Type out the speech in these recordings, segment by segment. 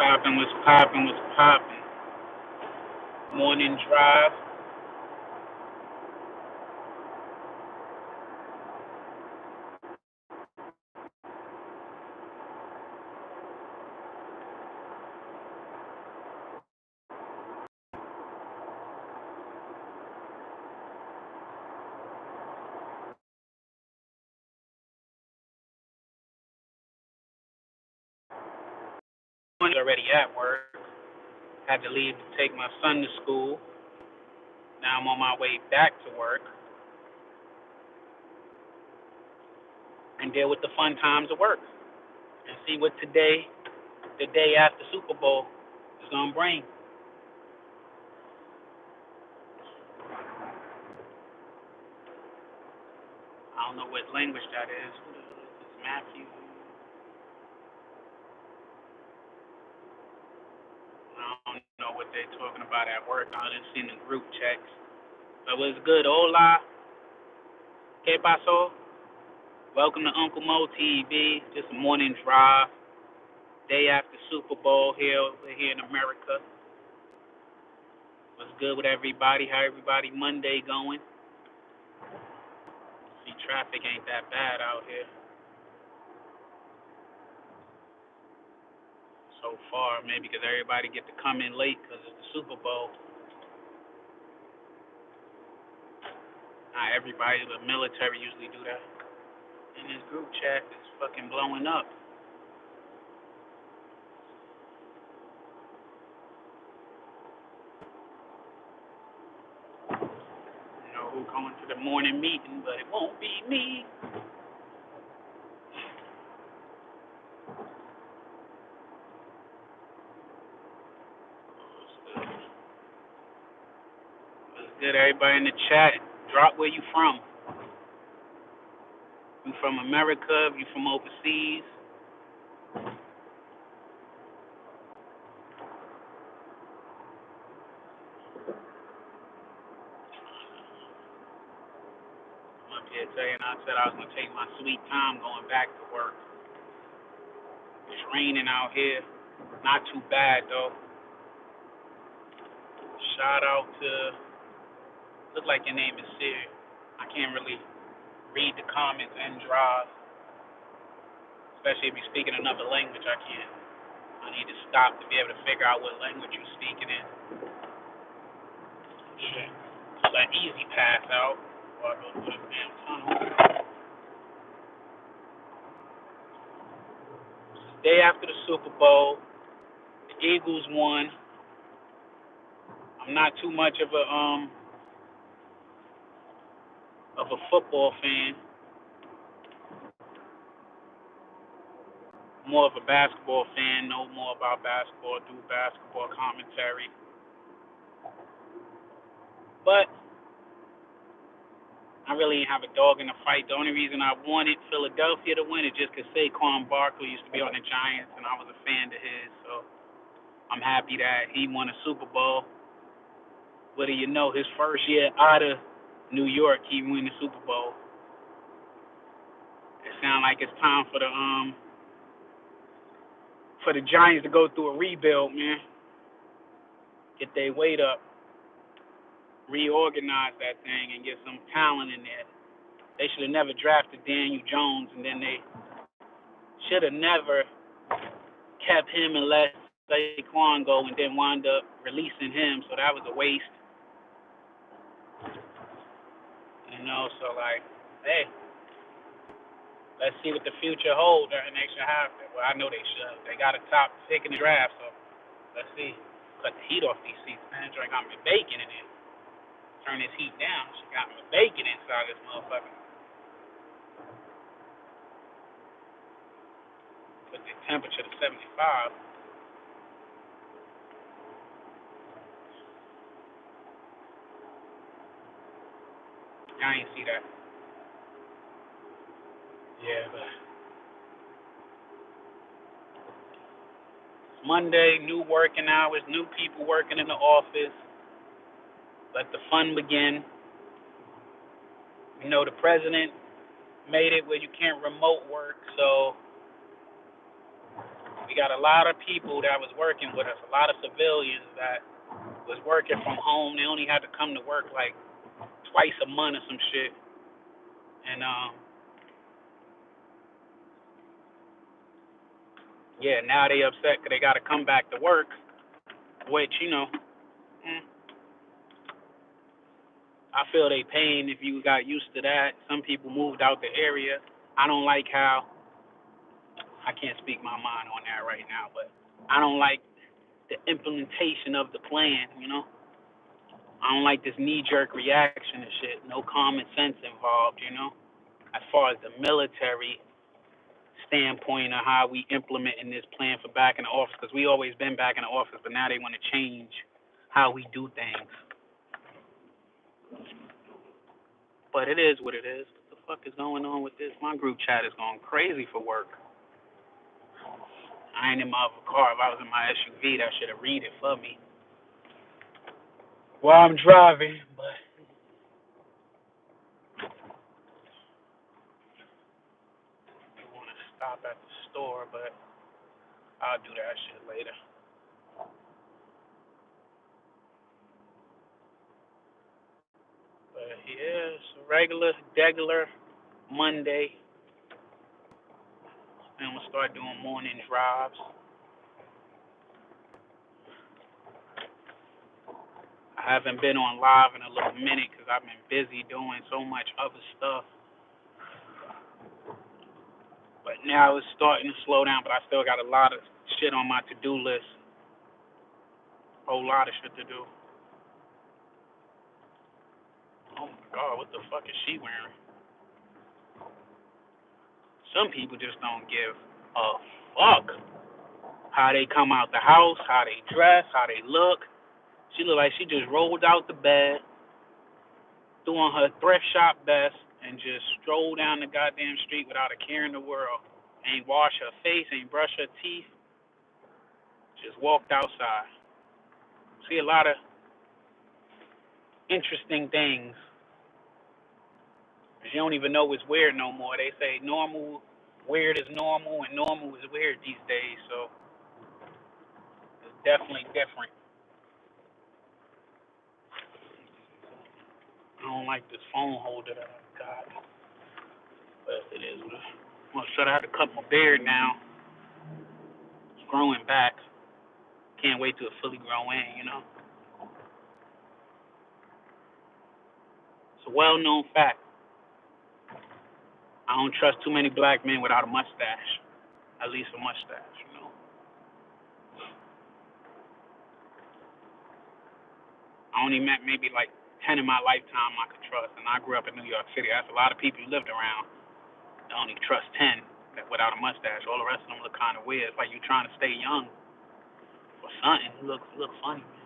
What's poppin', what's poppin'? Morning drive. Already at work. Had to leave to take my son to school. Now I'm on my way back to work and deal with the fun times of work and see what today, the day after Super Bowl, is going to bring. I don't know what language that is. It's Matthew. I don't know what they're talking about at work. I didn't see the group checks. But what's good? Hola. ¿Qué pasó? Welcome to Uncle Moe TV. Just a morning drive. Day after Super Bowl here. We're here in America. What's good with everybody? How everybody Monday going? See, traffic ain't that bad out here so far. Maybe because everybody get to come in late because it's the Super Bowl. Not everybody, the military usually do that. And this group chat is fucking blowing up. You know who's going to the morning meeting, but it won't be me. What's good, everybody in the chat? Drop where you from. You from America? You from overseas? I'm up here saying I said I was gonna take my sweet time going back to work. It's raining out here. Not too bad though. Shout out to, look like your name is Siri. I can't really read the comments and drive, especially if you're speaking another language. I need to stop to be able to figure out what language you're speaking in. Shit. It's an easy pass out before I go through this damn tunnel. Day after the Super Bowl, the Eagles won. I'm not too much of a football fan. More of a basketball fan, know more about basketball, do basketball commentary. But I really didn't have a dog in the fight. The only reason I wanted Philadelphia to win is just because Saquon Barkley used to be on the Giants, and I was a fan of his. So I'm happy that he won a Super Bowl. What do you know? His first year out of New York, he won the Super Bowl. It sounds like it's time for the Giants to go through a rebuild, man. Get their weight up, reorganize that thing, and get some talent in there. They should have never drafted Daniel Jones, and then they should have never kept him and let Saquon go, and then wound up releasing him. So that was a waste. You know, so like, hey, let's see what the future holds, and they should have it. Well, I know they should. They got a top pick in the draft, so let's see. Cut the heat off these seats, man. Drink got me bacon in it. Turn this heat down. She got me bacon inside this motherfucker. Put the temperature to 75. I ain't see that. Yeah, but it's Monday, new working hours, new people working in the office. Let the fun begin. You know, the president made it where you can't remote work, so We got a lot of people that was working with us, a lot of civilians that was working from home. They only had to come to work like twice a month or some shit. And yeah, now they upset because they got to come back to work, which, I feel they pain if you got used to that. Some people moved out the area. I don't like how, I can't speak my mind on that right now, but I don't like the implementation of the plan. I don't like this knee-jerk reaction and shit. No common sense involved. As far as the military standpoint of how we implementing this plan for back in the office, because we always been back in the office, but now they want to change how we do things. But it is what it is. What the fuck is going on with this? My group chat is going crazy for work. I ain't in my other car. If I was in my SUV, that should have read it for me while I'm driving. But I want to stop at the store, but I'll do that shit later. But yeah, it's a regular Monday. And I'm gonna start doing morning drives. I haven't been on live in a little minute because I've been busy doing so much other stuff. But now it's starting to slow down, but I still got a lot of shit on my to-do list. A whole lot of shit to do. Oh my God, what the fuck is she wearing? Some people just don't give a fuck how they come out the house, how they dress, how they look. She look like she just rolled out the bed, threw on her thrift shop best, and just strolled down the goddamn street without a care in the world. Ain't wash her face, ain't brush her teeth, just walked outside. See a lot of interesting things. You don't even know it's weird no more. They say weird is normal, and normal is weird these days. So it's definitely different. I don't like this phone holder that I got, but it is. Well, so I had to cut my beard now. It's growing back. Can't wait till it fully grow in. It's a well-known fact. I don't trust too many black men without a mustache. At least a mustache. I only met maybe like 10 in my lifetime I could trust, and I grew up in New York City. That's a lot of people you lived around. I only trust 10 that without a mustache. All the rest of them look kind of weird. It's like you trying to stay young or something. You look funny, man.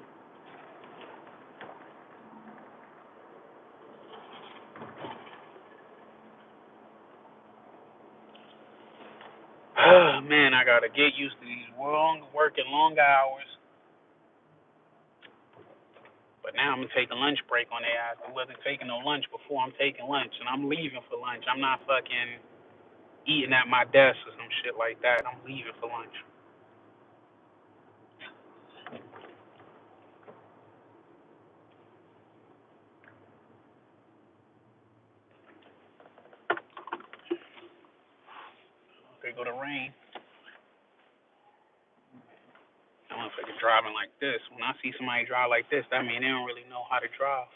Man, I gotta get used to these working long hours. But now I'm gonna take a lunch break on their ass. I wasn't taking no lunch before. I'm taking lunch, and I'm leaving for lunch. I'm not fucking eating at my desk or some shit like that. I'm leaving for lunch. There go the rain. I motherfucker driving like this. When I see somebody drive like this, that means they don't really know how to drive.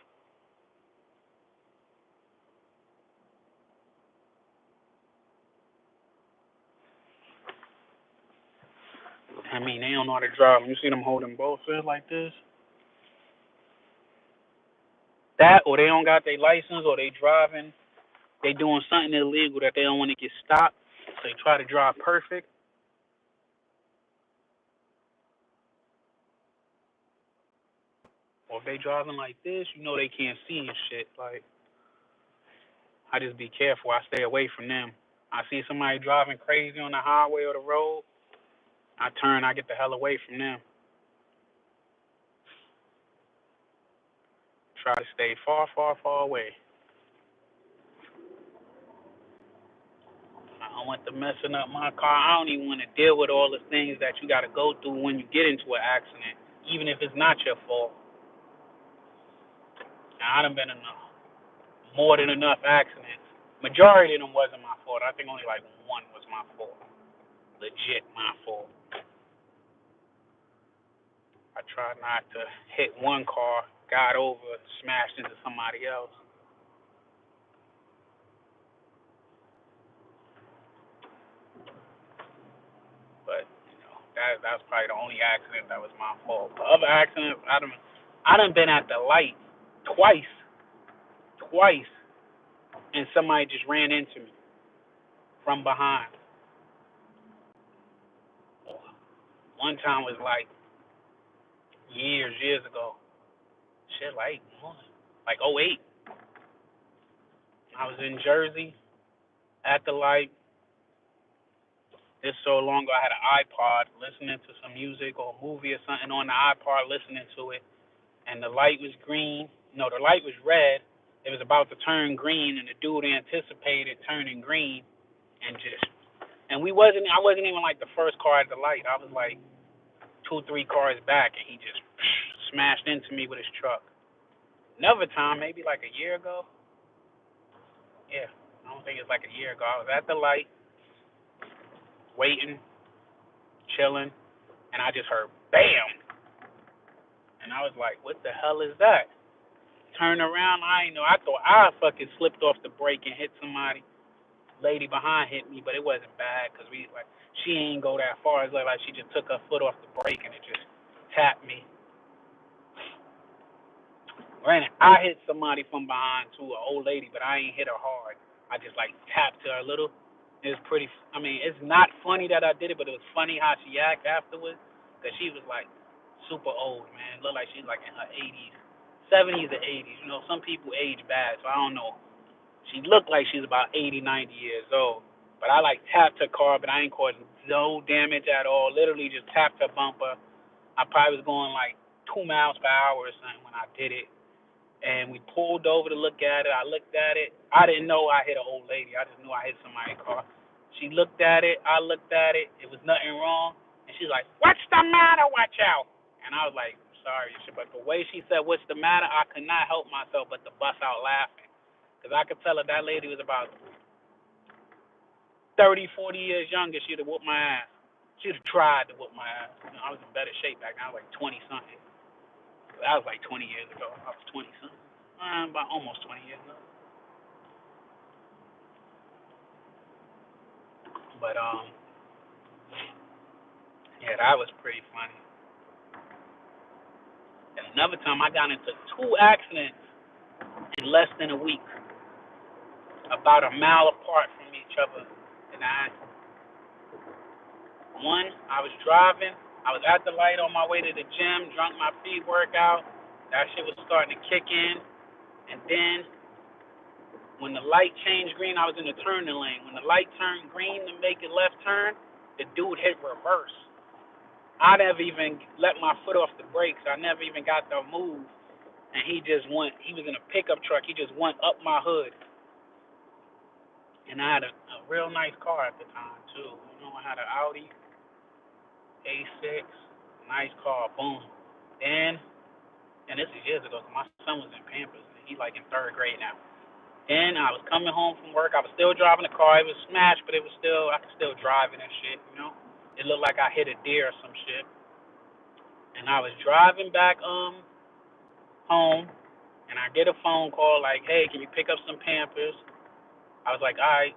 I mean, they don't know how to drive. You see them holding both fists like this? That, or they don't got their license, or they driving, they doing something illegal that they don't want to get stopped. So they try to drive perfect. Or if they driving like this, they can't see and shit. Like, I just be careful. I stay away from them. I see somebody driving crazy on the highway or the road, I turn, I get the hell away from them. Try to stay far, far, far away. I I went to messing up my car. I don't even want to deal with all the things that you got to go through when you get into an accident, even if it's not your fault. Now, I done been in more than enough accidents. Majority of them wasn't my fault. I think only like one was my fault. Legit my fault. I tried not to hit one car, got over, smashed into somebody else. But that's probably the only accident that was my fault. The other accidents, I done been at the light twice, twice, and somebody just ran into me from behind. One time was like years ago. Shit, like '08. I was in Jersey at the light. This so long ago, I had an iPod listening to some music or a movie or something on the iPod, listening to it, and the light was green. No, the light was red. It was about to turn green, and the dude anticipated turning green, and I wasn't even like the first car at the light. I was like 2, 3 cars back, and he just smashed into me with his truck. Another time, maybe like a year ago. Yeah, I don't think it's like a year ago. I was at the light, waiting, chilling, and I just heard bam, and I was like, "What the hell is that?" Turn around, I ain't know. I thought I fucking slipped off the brake and hit somebody. Lady behind hit me, but it wasn't bad because she ain't go that far. It's like she just took her foot off the brake and it just tapped me. Granted, I hit somebody from behind too, an old lady, but I ain't hit her hard. I just like tapped her a little. It was pretty. I mean, it's not funny that I did it, but it was funny how she acted afterwards because she was like super old, man. Looked like she's like in her 80s, 70s or 80s. Some people age bad, so I don't know. She looked like she's about 80, 90 years old. But I like tapped her car, but I ain't caused no damage at all. Literally just tapped her bumper. I probably was going like 2 miles per hour or something when I did it. And we pulled over to look at it. I looked at it. I didn't know I hit an old lady. I just knew I hit somebody's car. She looked at it. I looked at it. It was nothing wrong. And she's like, "What's the matter? Watch out." And I was like, "Sorry." But the way she said, "What's the matter?" I could not help myself but to bust out laughing. Because I could tell her that lady was about 30, 40 years younger. She'd have whooped my ass. She'd have tried to whoop my ass. I was in better shape back then. I was like 20-something. That was like 20 years ago. I was 20-something. About almost 20 years ago. But, yeah, that was pretty funny. And another time I got into 2 accidents in less than a week, about a mile apart from each other. And I was driving. I was at the light on my way to the gym, drunk my feet workout. That shit was starting to kick in. And then when the light changed green, I was in the turning lane. When the light turned green to make it left turn, the dude hit reverse. I never even let my foot off the brakes. I never even got the move. And he was in a pickup truck. He just went up my hood. And I had a real nice car at the time, too. I had an Audi A6, nice car, boom. And this is years ago, because my son was in Pampers. He's like in 3rd grade now. Then I was coming home from work. I was still driving the car. It was smashed, but I could still drive it and shit. It looked like I hit a deer or some shit. And I was driving back home, and I get a phone call like, "Hey, can you pick up some Pampers?" I was like, "All right."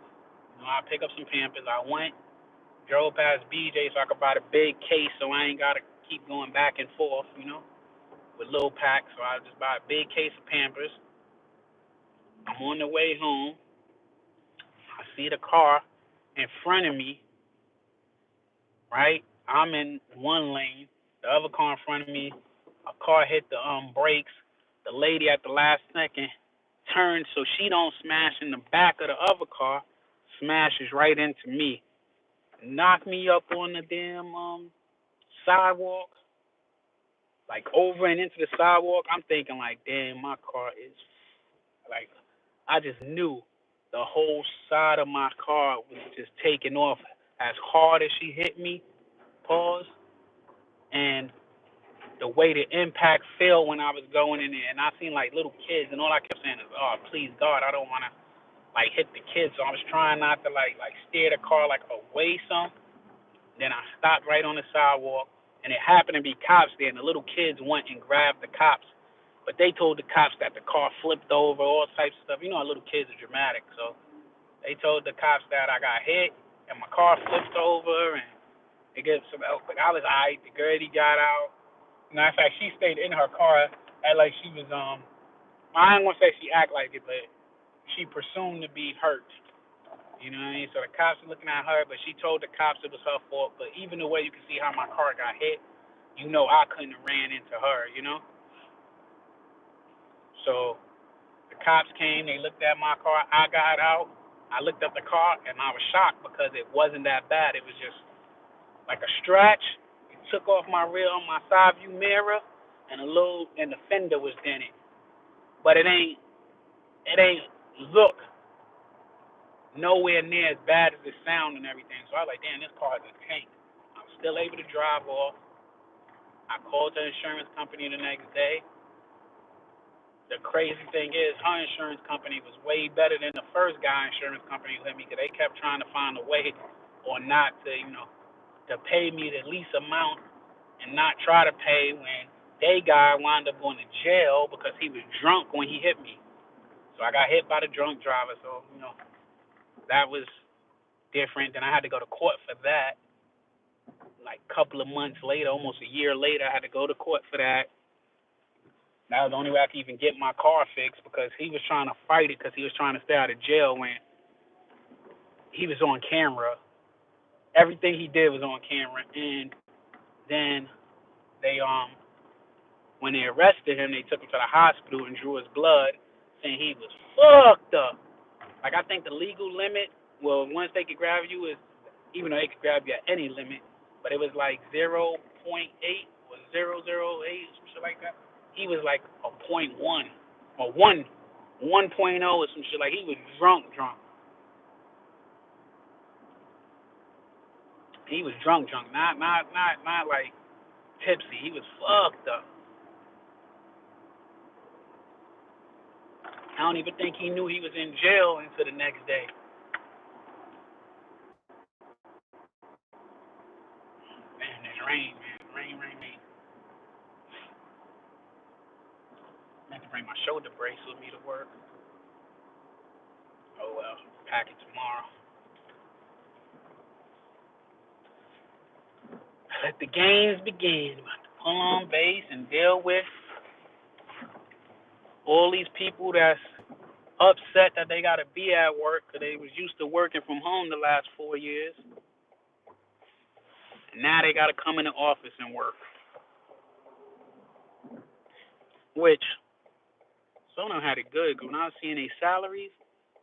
I'll pick up some Pampers. I went, drove past BJ so I could buy the big case so I ain't got to keep going back and forth, with little packs. So I just buy a big case of Pampers. I'm on the way home. I see the car in front of me, right? I'm in one lane. The other car in front of me, a car hit the brakes. The lady at the last second turns so she don't smash in the back of the other car, smashes right into me. Knocked me up on the damn sidewalk, like over and into the sidewalk. I'm thinking like, damn, my car is like, I just knew the whole side of my car was just taking off as hard as she hit me. Pause. And the way the impact fell when I was going in there, and I seen like little kids, and all I kept saying is, "Oh, please God, I don't want to like hit the kids." So I was trying not to like steer the car like away some. Then I stopped right on the sidewalk, and it happened to be cops there, and the little kids went and grabbed the cops. But they told the cops that the car flipped over, all types of stuff. You know how little kids are dramatic. So they told the cops that I got hit, and my car flipped over, and it gets some else. But I was all right. The girl, he got out. Matter of fact, she stayed in her car, act like she was, I ain't gonna say she act like it, but she presumed to be hurt. You know what I mean? So the cops were looking at her, but she told the cops it was her fault. But even the way you can see how my car got hit, you know I couldn't have ran into her, you know? So the cops came, they looked at my car, I got out, I looked at the car, and I was shocked because it wasn't that bad. It was just like a scratch. It took off my rear on my side view mirror, and the fender was dented. But it ain't look nowhere near as bad as it sound and everything. So I was like, damn, this car is a tank. I'm still able to drive off. I called the insurance company the next day. The crazy thing is, her insurance company was way better than the first guy insurance company who hit me, because they kept trying to find a way or not to, to pay me the least amount and not try to pay when they guy wound up going to jail because he was drunk when he hit me. So I got hit by the drunk driver. So, that was different. Then I had to go to court for that. Like a couple of months later, almost a year later, I had to go to court for that. That was the only way I could even get my car fixed, because he was trying to fight it because he was trying to stay out of jail when he was on camera. Everything he did was on camera. And then they when they arrested him, they took him to the hospital and drew his blood, saying he was fucked up. Like, I think the legal limit, well, once they could grab you is, even though they could grab you at any limit, but it was like 0.8 or 008, some shit like that. He was like a .1 or 1.0 or some shit. Like, he was drunk. He was drunk, not like tipsy. He was fucked up. I don't even think he knew he was in jail until the next day. Man, this rain, man. Rain. I have to bring my shoulder brace with me to work. Oh well, pack it tomorrow. Let the games begin. About to pull on base and deal with all these people that's upset that they got to be at work because they was used to working from home the last 4 years. And now they got to come in the office and work. Which, some of them had it good. When I was seeing their salaries,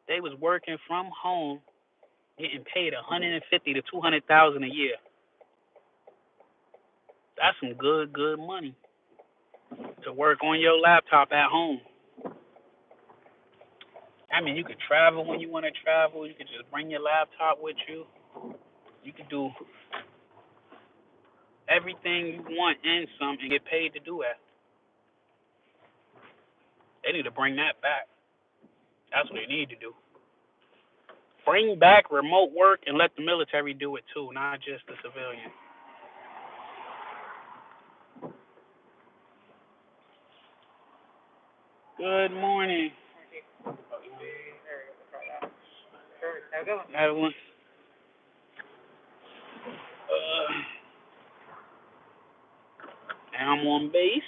they was working from home, getting paid $150,000 to $200,000 a year. That's some good money to work on your laptop at home. I mean, you could travel when you want to travel. You could just bring your laptop with you. You could do everything you want and some and get paid to do it. They need to bring that back. That's what they need to do. Bring back remote work and let the military do it too, not just the civilian. Good morning. Everyone. And I'm on base.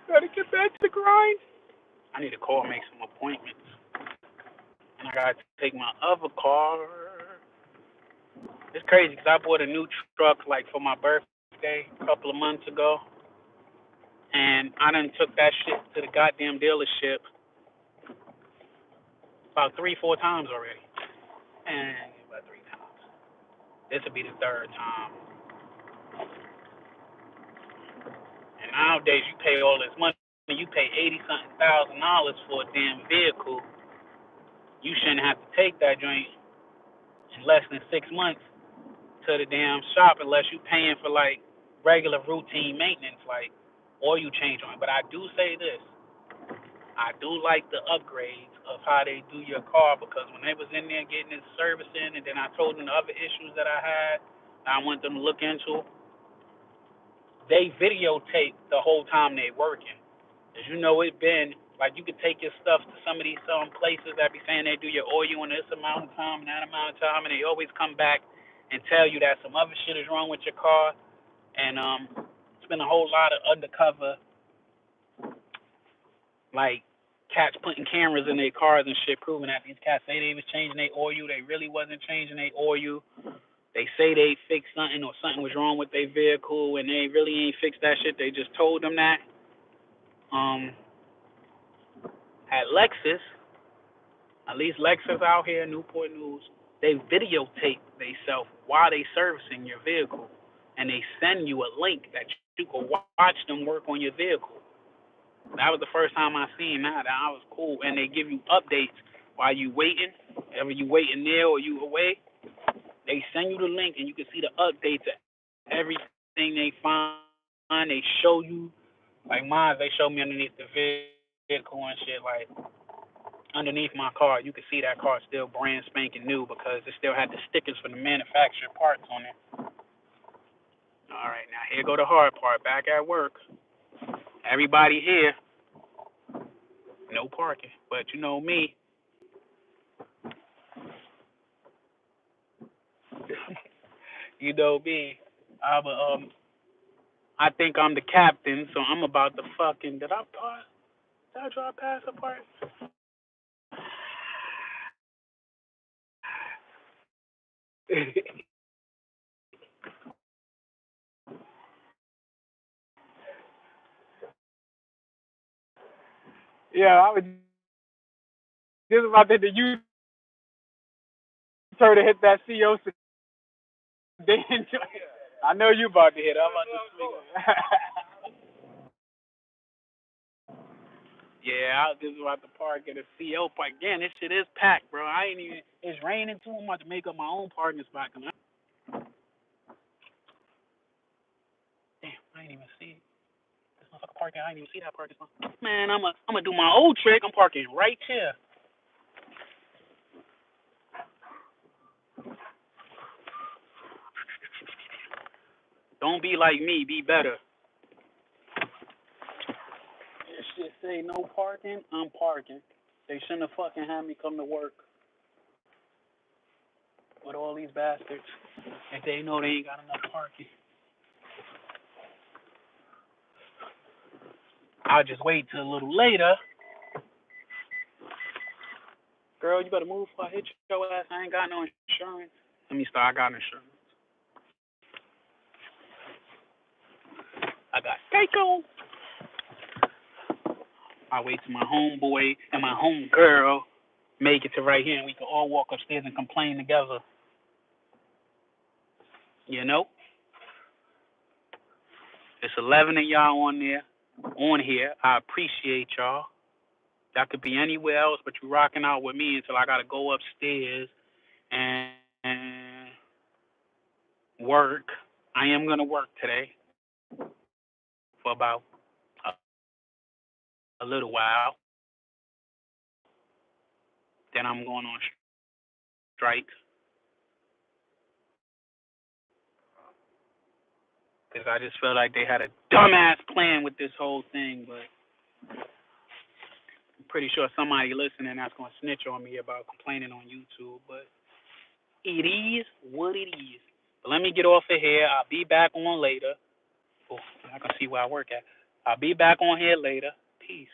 Gotta get back to the grind. I need to call and make some appointments. And I gotta take my other car. It's crazy because I bought a new truck like for my birthday a couple of months ago. And I done took that shit to the goddamn dealership about 3-4 times already. And about 3 times. This will be the third time. And nowadays you pay all this money. You pay $80-something thousand for a damn vehicle. you shouldn't have to take that joint in less than 6 months to the damn shop unless you paying for like regular routine maintenance, like oil change on it. But I do say this. I do like the upgrades of how they do your car because when they was in there getting it servicing and then I told them the other issues that I had, I want them to look into, they videotape the whole time they working. As you know, it been like you could take your stuff to some of these places that be saying they do your oil in this amount of time and that amount of time, and they always come back and tell you that some other shit is wrong with your car. And it's been a whole lot of undercover, like cats putting cameras in their cars and shit, proving that these cats say they was changing their oil, they really wasn't changing their oil. They say they fixed something or something was wrong with their vehicle, and they really ain't fixed that shit. They just told them that. At Lexus, at least Lexus out here in Newport News, they videotape themselves while they servicing your vehicle, and they send you a link that you can watch them work on your vehicle. That was the first time I seen that. That was cool, and they give you updates while you waiting. Whenever you waiting there or you away, they send you the link, and you can see the updates of everything they find. They show you, like mine, they show me underneath the vehicle and shit, like underneath my car, you can see that car still brand spanking new because it still had the stickers for the manufacturer parts on it. All right, now here go the hard part. Back at work, everybody here, no parking. But you know me, you know me. I think I'm the captain, so I'm about to fucking. Did I drive past a part? Yeah, I was just about to hit the U-turn to hit that CO sedan. I know you about to hit. I'm about to swing. Yeah, I was just about to park at a CO park. Again, this shit is packed, bro. I ain't even. It's raining too. I'm about to make up my own parking spot. Damn, I ain't even see it. This motherfucker parking. I ain't even see that parking spot. Man, I'm gonna do my old trick. I'm parking right here. Don't be like me. Be better. This shit say no parking. I'm parking. They shouldn't have fucking had me come to work with all these bastards if they know they ain't got enough parking. I'll just wait till a little later. Girl, you better move before I hit your ass. I ain't got no insurance. Let me start. I got insurance. I got Geico. I wait till my homeboy and my homegirl make it to right here, and we can all walk upstairs and complain together. You know, it's 11 of y'all on here. I appreciate y'all. Y'all could be anywhere else, but you rocking out with me until I gotta go upstairs and work. I am gonna work today for about a little while. Then I'm going on strike because I just feel like they had a dumbass plan with this whole thing, but I'm pretty sure somebody listening that's going to snitch on me about complaining on YouTube, but it is what it is. But let me get off of here. I'll be back on later. Oh, I can see where I work at. I'll be back on here later. Peace.